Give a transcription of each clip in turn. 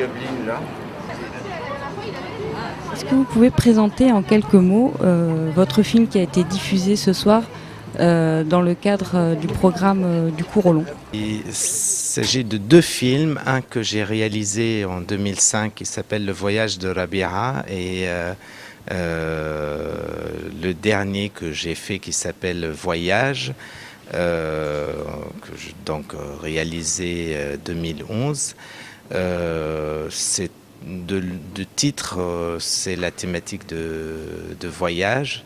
Dublin là. Est-ce que vous pouvez présenter en quelques mots votre film qui a été diffusé ce soir dans le cadre du programme du cours au long? Il s'agit de deux films, un que j'ai réalisé en 2005 qui s'appelle Le voyage de Rabia et le dernier que j'ai fait qui s'appelle Voyage, que j'ai donc réalisé 2011. C'est de titre, c'est la thématique de voyage.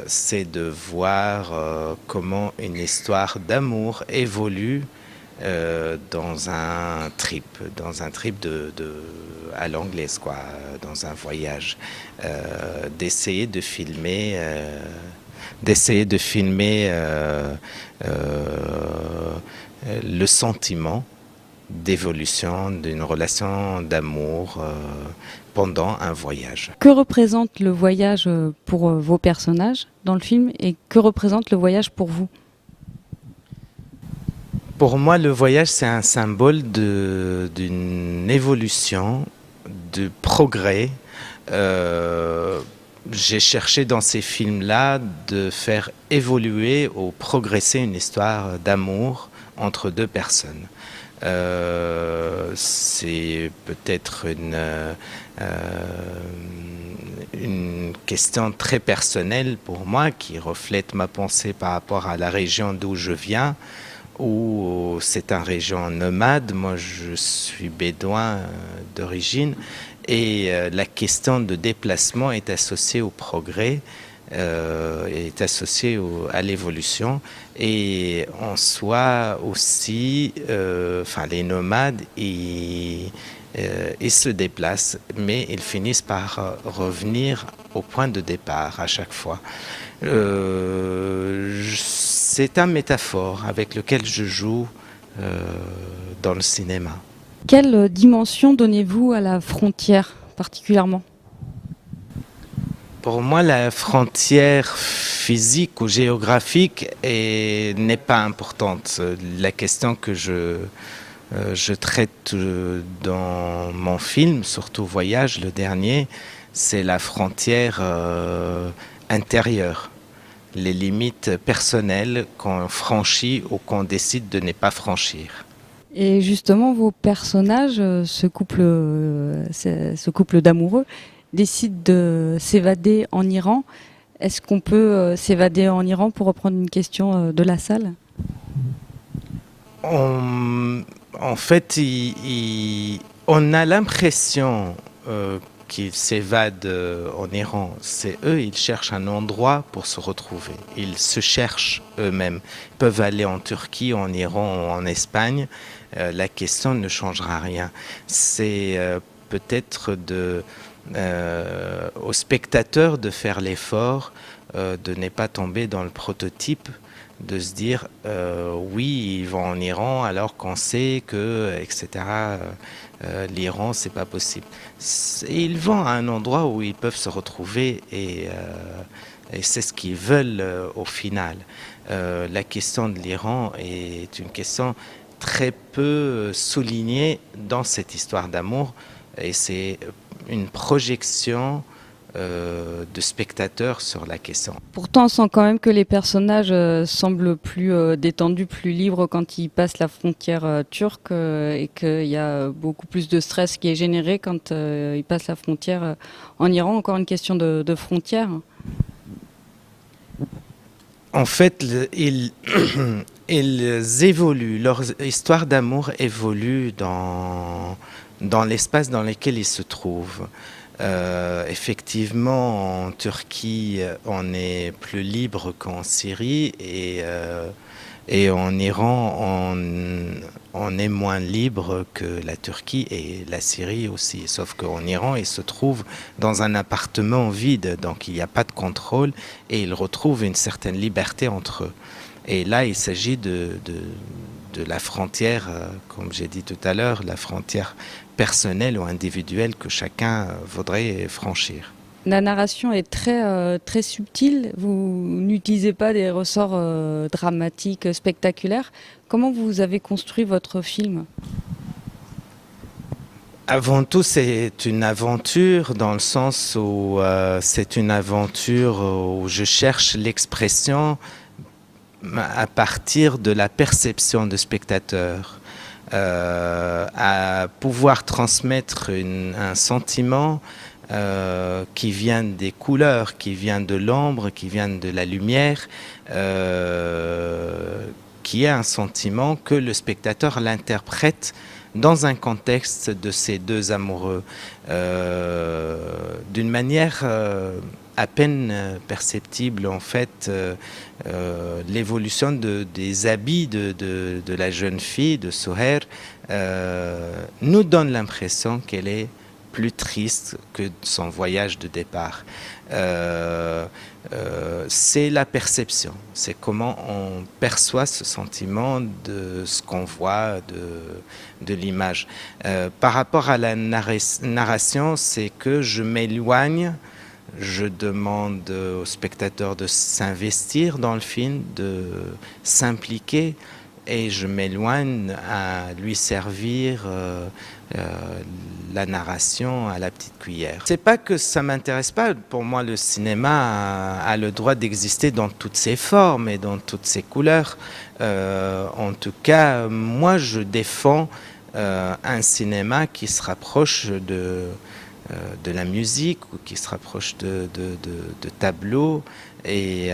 C'est de voir comment une histoire d'amour évolue dans un trip à l'anglaise, quoi, dans un voyage, d'essayer de filmer, le sentiment d'évolution d'une relation d'amour pendant un voyage. Que représente le voyage pour vos personnages dans le film et que représente le voyage pour vous? Pour moi, le voyage, c'est un symbole d'une évolution, de progrès. J'ai cherché dans ces films-là de faire évoluer ou progresser une histoire d'amour entre deux personnes. C'est peut-être une question très personnelle pour moi qui reflète ma pensée par rapport à la région d'où je viens, où c'est une région nomade. Moi, je suis bédouin d'origine et la question de déplacement est associée au progrès. Est associé à l'évolution et en soi aussi, les nomades ils se déplacent mais ils finissent par revenir au point de départ à chaque fois. C'est une métaphore avec laquelle je joue dans le cinéma. Quelle dimension donnez-vous à la frontière particulièrement? Pour moi, la frontière physique ou géographique n'est pas importante. La question que je traite dans mon film, surtout Voyage, le dernier, c'est la frontière intérieure, les limites personnelles qu'on franchit ou qu'on décide de ne pas franchir. Et justement, vos personnages, ce couple d'amoureux, décide de s'évader en Iran. Est-ce qu'on peut s'évader en Iran pour reprendre une question de la salle? En fait, on a l'impression qu'ils s'évadent en Iran. C'est eux, ils cherchent un endroit pour se retrouver. Ils se cherchent eux-mêmes. Ils peuvent aller en Turquie, en Iran ou en Espagne. La question ne changera rien. C'est peut-être aux spectateurs de faire l'effort de ne pas tomber dans le prototype, de se dire oui, ils vont en Iran alors qu'on sait que, etc., l'Iran, c'est pas possible. Ils vont à un endroit où ils peuvent se retrouver et c'est ce qu'ils veulent au final. La question de l'Iran est une question très peu soulignée dans cette histoire d'amour et c'est une projection de spectateurs sur la question. Pourtant, on sent quand même que les personnages semblent plus détendus, plus libres quand ils passent la frontière turque et qu'il y a beaucoup plus de stress qui est généré quand ils passent la frontière en Iran. Encore une question de frontière. En fait, ils évoluent, leur histoire d'amour évolue dans l'espace dans lequel ils se trouvent. Effectivement, en Turquie, on est plus libre qu'en Syrie et en Iran, on est moins libre que la Turquie et la Syrie aussi. Sauf qu'en Iran, ils se trouvent dans un appartement vide, donc il n'y a pas de contrôle et ils retrouvent une certaine liberté entre eux. Et là, il s'agit de la frontière, comme j'ai dit tout à l'heure, la frontière personnelle ou individuelle que chacun voudrait franchir. La narration est très subtile. Vous n'utilisez pas des ressorts dramatiques, spectaculaires. Comment vous avez construit votre film ? Avant tout, c'est une aventure dans le sens où c'est une aventure où je cherche l'expression à partir de la perception du spectateur, à pouvoir transmettre un sentiment qui vient des couleurs, qui vient de l'ombre, qui vient de la lumière, qui est un sentiment que le spectateur l'interprète dans un contexte de ces deux amoureux, d'une manière à peine perceptible en fait. L'évolution des habits de la jeune fille, de Souhair, nous donne l'impression qu'elle est plus triste que son voyage de départ. C'est la perception, c'est comment on perçoit ce sentiment de ce qu'on voit de l'image. Par rapport à la narration, c'est que je m'éloigne, je demande au spectateur de s'investir dans le film, de s'impliquer, et je m'éloigne à lui servir la narration à la petite cuillère. C'est pas que ça m'intéresse pas. Pour moi, le cinéma a le droit d'exister dans toutes ses formes et dans toutes ses couleurs. En tout cas, moi, je défends un cinéma qui se rapproche de la musique ou qui se rapproche de tableaux et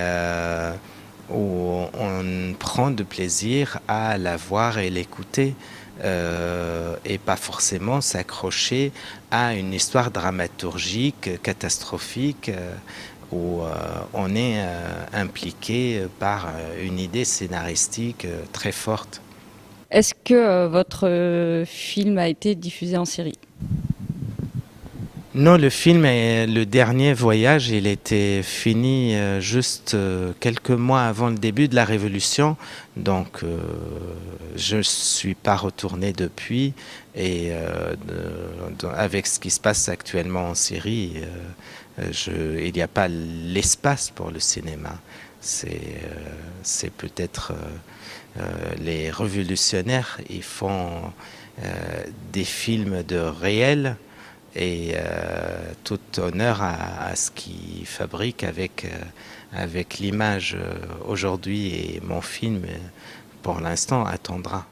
où on prend de plaisir à la voir et l'écouter. Et pas forcément s'accrocher à une histoire dramaturgique, catastrophique, où on est impliqué par une idée scénaristique très forte. Est-ce que votre film a été diffusé en série? Non, le film, le dernier voyage, il était fini juste quelques mois avant le début de la Révolution. Donc, je ne suis pas retourné depuis. Et avec ce qui se passe actuellement en Syrie, il n'y a pas l'espace pour le cinéma. C'est peut-être les révolutionnaires, ils font des films de réel. Et tout honneur à ce qu'ils fabriquent avec l'image aujourd'hui, et mon film, pour l'instant, attendra.